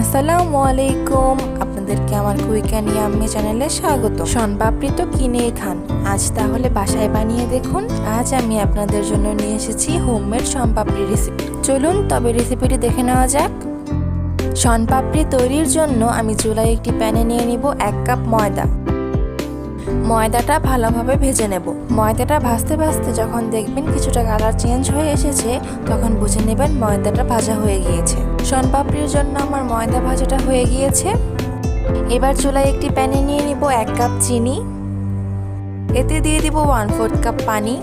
আসসালামু আলাইকুম, আপনাদেরকে আমার কুইক অ্যান্ড ইয়াম্মি চ্যানেলে স্বাগত। শনপাপড়ি তো কিনেই খান, আজ তাহলে বাসায় বানিয়ে দেখুন। আজ আমি আপনাদের জন্য নিয়ে এসেছি হোমমেড শনপাপড়ি রেসিপি। চলুন তবে রেসিপিটি দেখে নেওয়া যাক। শনপাপড়ি তৈরির জন্য আমি চুলায় একটি প্যানে নিয়ে নিব 1 কাপ ময়দা। ময়দাটা ভালোভাবে ভেজে নেব। ময়দাটা ভাজতে ভাজতে যখন দেখবেন কিছুটা কালার চেঞ্জ হয়ে এসেছে, তখন বুঝে নেবেন ময়দাটা ভাজা হয়ে গিয়েছে। শনপাপড়ির জন্য আমার ময়দা ভাজাটা হয়ে গিয়েছে। এবার চুলায় একটি প্যানে নিয়ে নিব 1 কাপ চিনি। এতে দিয়ে দিব 1/4 কাপ পানি।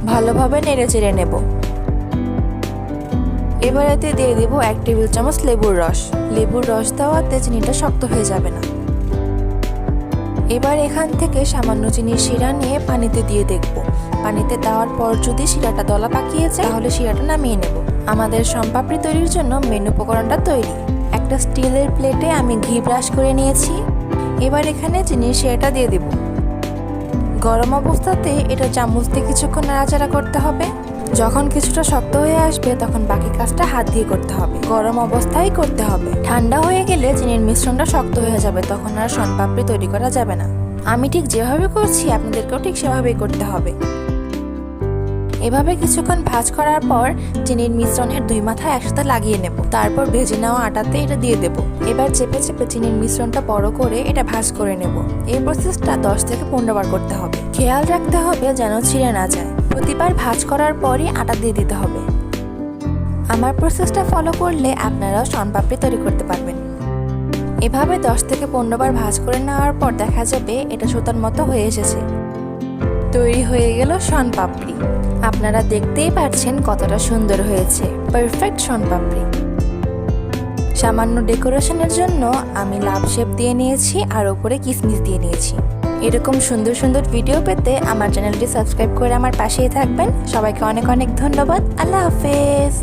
ভালোভাবে নেড়ে চেড়ে নেব। এবার এতে দিয়ে দিব 1 টেবিল চামচ লেবুর রস। লেবুর রস দেওয়াতে চিনিটা শক্ত হয়ে যাবে না। এবার এখান থেকে সামান্য চিনির শিরা নিয়ে পানিতে দিয়ে দেখব। পানিতে দেওয়ার পর যদি শিরাটা দলা পাকিয়ে যায়, তাহলে শিরাটা নামিয়ে নেব। আমাদের শনপাপড়ি তৈরির জন্য মেন উপকরণটা তৈরি। একটা স্টিলের প্লেটে আমি ঘি ব্রাশ করে নিয়েছি। এবার এখানে চিনির শিরাটা দিয়ে দেব। গরম অবস্থাতে এটা চামচ দিয়ে কিছুক্ষণ নাড়াচাড়া করতে হবে। যখন কিছুটা শক্ত হয়ে আসবে, তখন বাকি কাজটা হাত দিয়ে করতে হবে। গরম অবস্থায় করতে হবে। ঠান্ডা হয়ে গেলে চিনির মিশ্রণটা শক্ত হয়ে যাবে, তখন আর শনপাপড়ি তৈরি করা যাবে না। আমি ঠিক যেভাবে করছি আপনাদেরকেও ঠিক সেভাবেই করতে হবে। এভাবে কিছুক্ষণ ভাজ করার পর চিনির মিশ্রণের 2 মাথা একসাথে লাগিয়ে নেব। তারপর ভেজে নেওয়া আটাতে এটা দিয়ে দেব। এবার চেপে চেপে চিনির মিশ্রণটা বড় করে এটা ভাজ করে নেব। এই প্রসেসটা 10 থেকে 15 বার করতে হবে। খেয়াল রাখতে হবে যেন ছিঁড়ে না যায়। প্রতিবার ভাজ করার পরই আটা দিয়ে দিতে হবে। আমার প্রসেসটা ফলো করলে আপনারাও শনপাপড়ি তৈরি করতে পারবেন। এভাবে 10 থেকে 15 বার ভাজ করে নেওয়ার পর দেখা যাবে এটা সুতার মতো হয়ে এসেছে। তৈরি হয়ে গেল শনপাপড়ি। আপনারা দেখতেই পাচ্ছেন কতটা সুন্দর হয়েছে। পারফেক্ট শনপাপড়ি। সামান্য ডেকোরেশনের জন্য আমি লাভ শেপ দিয়ে নিয়েছি আর উপরে কিসমিস দিয়ে নিয়েছি। এরকম সুন্দর সুন্দর ভিডিও পেতে আমার চ্যানেলটি সাবস্ক্রাইব করে আমার পাশেই থাকবেন। সবাইকে অনেক অনেক ধন্যবাদ। আল্লাহ হাফেজ।